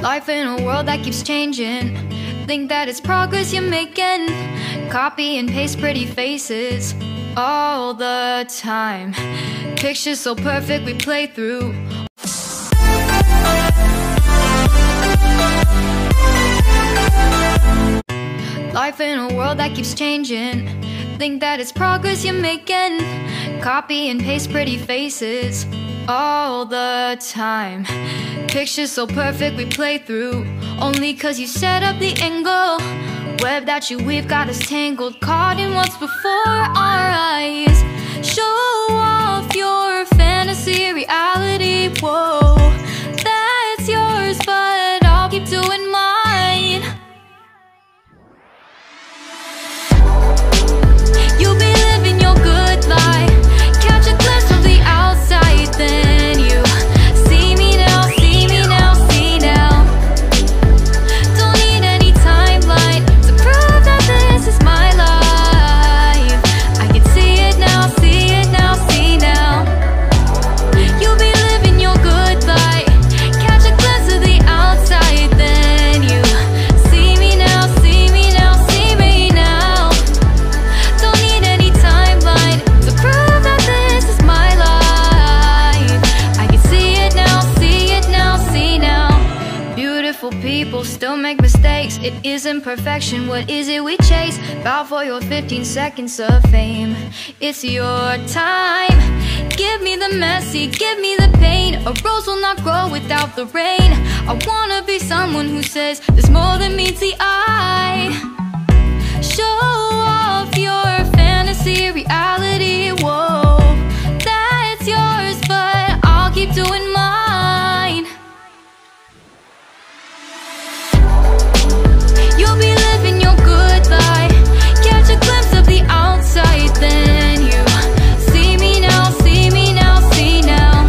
Life in a world that keeps changing. Think that it's progress you're making. Copy and paste pretty faces all the time. Pictures so perfect we play through. Life in a world that keeps changing. Think that it's progress you're making. Copy and paste pretty faces all the time. Pictures so perfect we play through. Only cause you set up the angle. Web that you weave got us tangled, caught in what's before our eyes. Show off your fantasy reality. Whoa, that's yours, but I'll keep doing mine. You'll be living your good life. Catch a glimpse from the outside, then you see me now, see me now, see now. Don't need any timeline to prove that this is my life. I can see it now, see it now, see now. You'll be living your good life. Catch a glimpse of the outside, then you see me now, see me now, see me now. Don't need any timeline to prove that this is my life. I can see it now, see it now, see now. Beautiful people still make mistakes. It isn't perfection, what is it we chase? Bow for your 15 seconds of fame. It's your time. Give me the messy, give me the pain. A rose will not grow without the rain. I wanna be someone who says there's more than meets the eye. Show off your fantasy reality. Whoa, that's yours, but I'll keep doing mine. You'll be living your good life. Catch a glimpse of the outside, then you see me now, see me now, see now.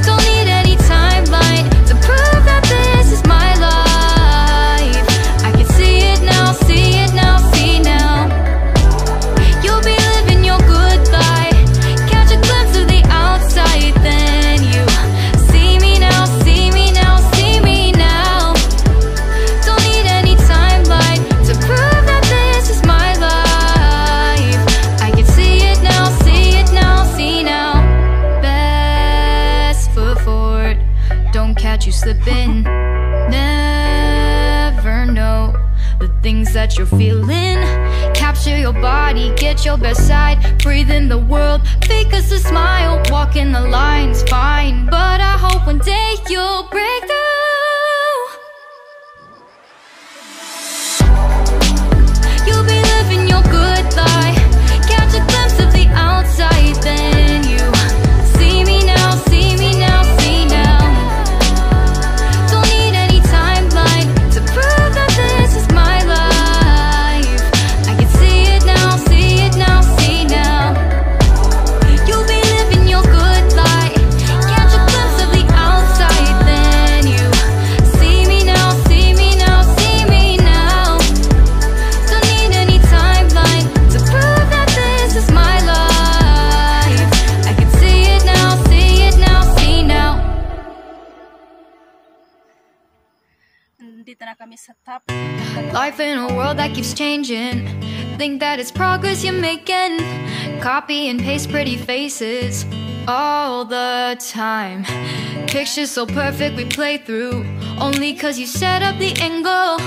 Don't need any timeline to prove that this is my life. I can see it now, see it now, see now. You'll be living your good life. Catch a glimpse of the outside, then you see me now, see me now, see me now. Don't need any timeline to prove that this is my life. I can see it now, see it now, see now. Best foot forward, don't catch you slipping. Never know the things that you're feeling. Capture your body, get your best side. Breathe in the world, fake us a smile. Walking the lines, fine, but I hope one day you'll break through. You'll be living your good life. Catch a glimpse of the outside, then you see me now, see me now, see now. Don't need any timeline to prove that this is my life. I can see it now, see it now, see now. You'll be living your good life. Catch a glimpse of the outside, then you see me now, see me now, see me now. Don't need any timeline to prove that this is my life. I can see it now, see it now, see now. Nandito na kami sa top. Life in a world that keeps changing. Think that it's progress you're making. Copy and paste pretty faces all the time. Pictures so perfect we play through. Only cause you set up the angle.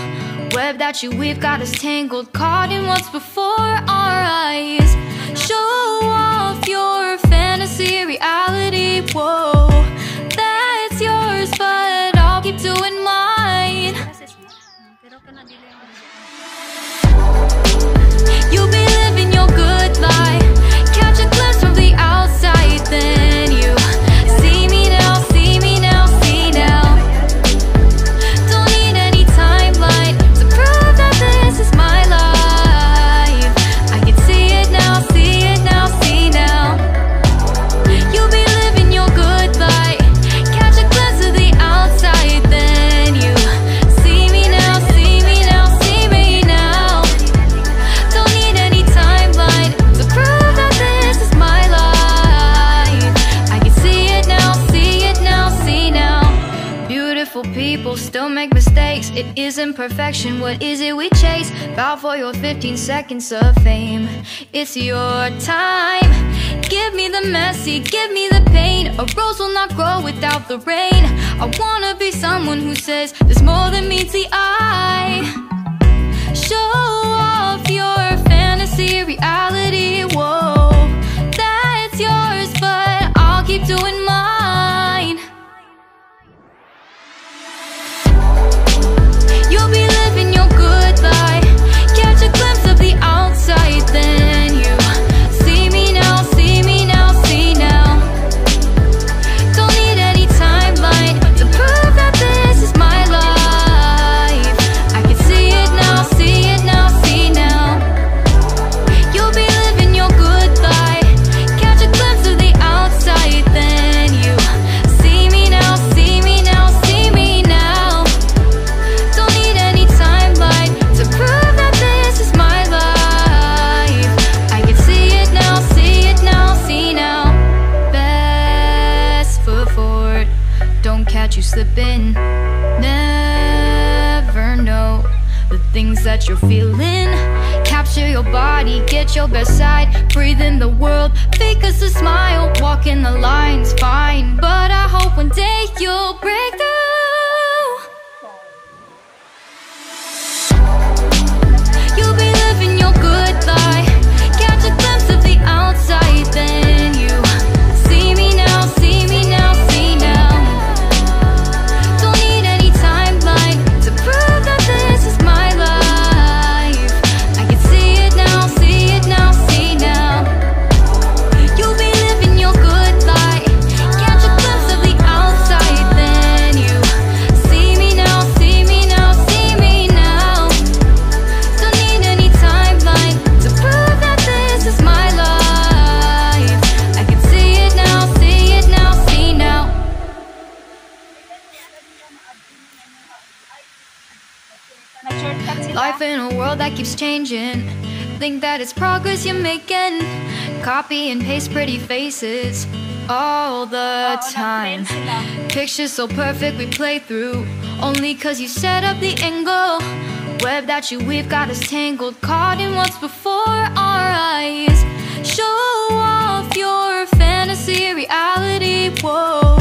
Web that you weave got us tangled, caught in what's before our eyes. Show off your fantasy reality. Whoa, that's yours, but I'll keep doing mine. Message mo. Pero kana dili mo. You'll be living your good life. Catch a glimpse from the outside, then you see me now, see me now, see now. Don't need any timeline to prove that this is my life. I can see it now, see it now, see now. You'll be living your good Beautiful people still make mistakes. It isn't perfection, what is it we chase? Bow for your 15 seconds of fame. It's your time. Give me the messy, give me the pain. A rose will not grow without the rain. I wanna be someone who says there's more than meets the eye. Show off your fantasy, reality, whoa. That's yours, but I'll keep doing mine. You'll be living your good life. Catch a glimpse of the outside, then you see me now, see me now, see now. Don't need any timeline to prove that this is my life. I can see it now, see it now, see now. You'll be living your good life. Catch a glimpse of the outside, then you see me now, see me now, see me now. Don't need any timeline to prove that this is my life. I can see it now, see it now, see now. Best foot forward, don't catch you slipping. Never know the things that you're feeling. Capture your body, get your best side. Breathe in the world, fake us a smile. Walk in the lines, fine. But I hope one day you'll break through. You'll be living your good life. Catch a glimpse of the outside, then you see me now, see me now, see now. Don't need any timeline to prove that this is my life. I can see it now, see it now, see now. You'll be living your good life. Catch a glimpse of the outside, then you see me now, see me now, see me now. Don't need any timeline to prove that this is my life. I can see it now, see it now, see now. Nag-shortcut sila. Life in a world that keeps changing. Think that it's progress you're making. Copy and paste pretty faces all the time. nag-trend sila. Pictures so perfect we play through. Only cause you set up the angle. Web that you weave got us tangled. Caught in what's before our eyes. Show off your fantasy, reality, whoa.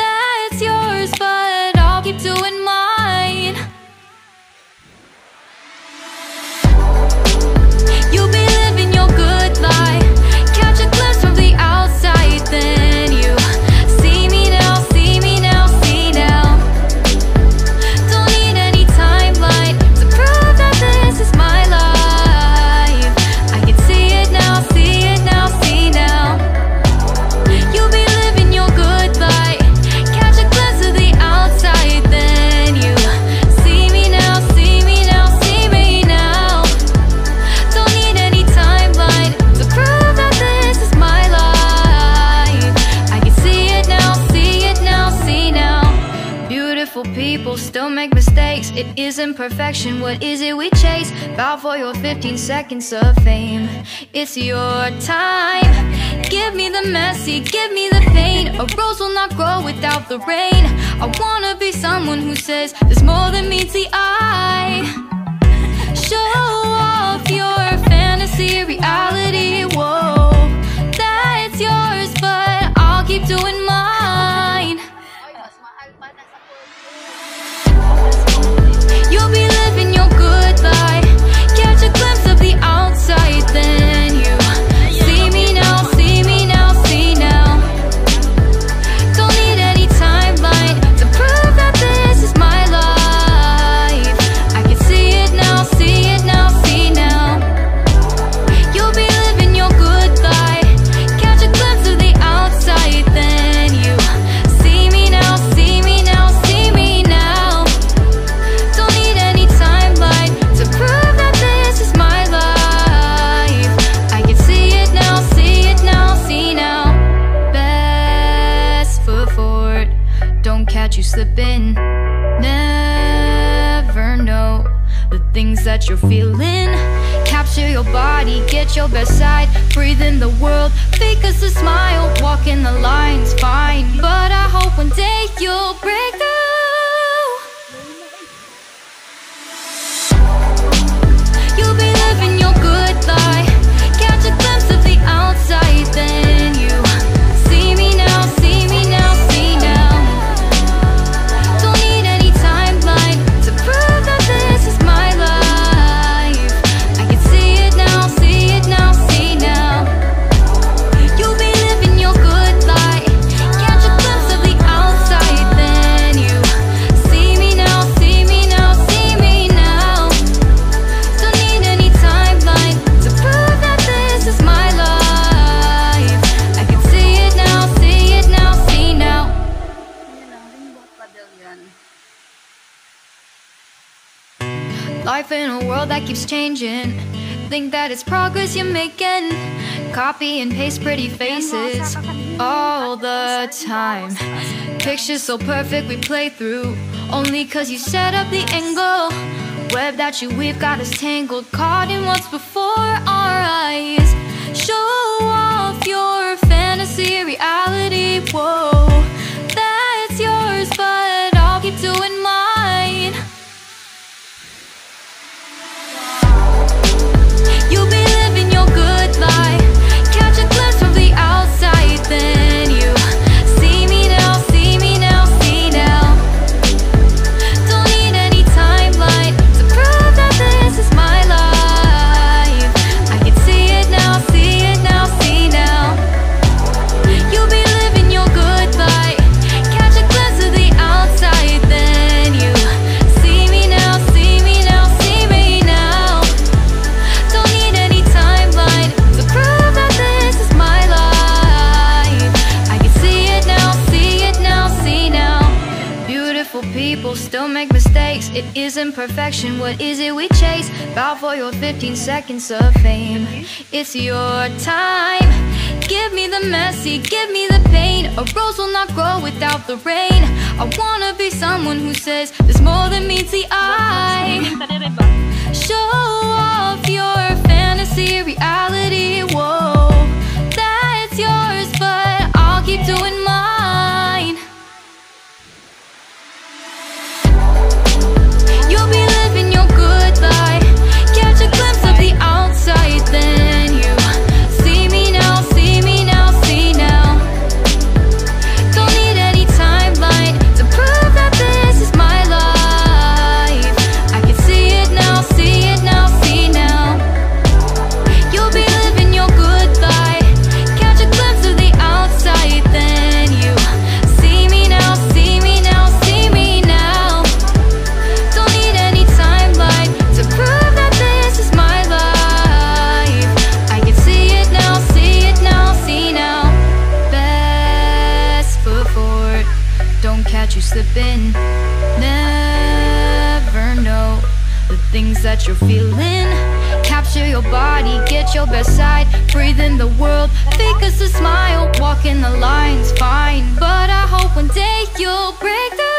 That's yours, but I'll keep doing mine. You'll be living your good life. Catch a glimpse from the outside, then you see me now, see me now, see now. Don't need any timeline to prove that this is my life. I can see it now, see it now, see now. You'll be living your good life. Catch a glimpse of the outside, then you see me now, see me now, see me now. Don't need any timeline to prove that this is my life. I can see it now, see it now, see now. Beautiful people still make mistakes. It isn't perfection, what is it we chase? Bow for your 15 seconds of fame. It's your time. Give me the messy, give me the pain. A rose will not grow without the rain. I wanna be someone who says there's more than meets the eye. Show off your fantasy, reality, whoa. That's yours, but I'll keep doing mine. You'll be living your good life. Catch a glimpse of the outside, then you see me now, see me now, see now. Don't need any timeline to prove that this is my life. I can see it now, see it now, see now. You'll be living your good life. Catch a glimpse of the outside, then you see me now, see me now, see me now. Don't need any timeline to prove that this is my life. I can see it now, see it now, see now. Best foot forward, don't catch you slipping. Never know the things that you're feeling. Capture your body, get your best side. Breathe in the world, fake us a smile. Walk in the lines, fine. But I hope one day you'll break through. Yan. Life in a world that keeps changing. Think that it's progress you're making. Copy and paste pretty faces all the time. Pictures so perfect we play through, only cause you set up the angle. Web that you weave got us tangled, caught in what's before our eyes. Show off your fantasy reality, whoa, that's yours, but I'll keep doing mine. You'll be living your good life, catch a glimpse from the outside, then you see me now, see me now, see now. Don't need any timeline to prove that this is my life. I can see it now, see it now, see now. You'll be living your good life, catch a glimpse of the outside, then you see me now, see me now, see me now. Don't need any timeline to prove that this is my life. I can see it now, see it now, see now. Beautiful people still make mistakes. It isn't perfection, what is it we chase? Bow for your 15 seconds of fame. It's your time. Give me the messy, give me the pain. A rose will not grow without the rain. I wanna be someone who says there's more than meets the eye. Show off your fantasy reality, whoa, that's yours, but I'll keep doing mine. You'll be living your good life, catch a glimpse of the outside, then you see me now, see me now, see now. Don't need any timeline to prove that this is my life. I can see it now, see it now, see now. You'll be living your good life, catch a glimpse of the outside, then you see me now, see me now, see me now. Don't need any timeline to prove that this is my life. I can see it now, see it now, see now. Best foot forward, don't catch you slipping. Never know the things that you're feeling. Capture your body, get your best side. Breathe in the world, fake us a smile. Walking the lines, fine, but I hope one day you'll break through.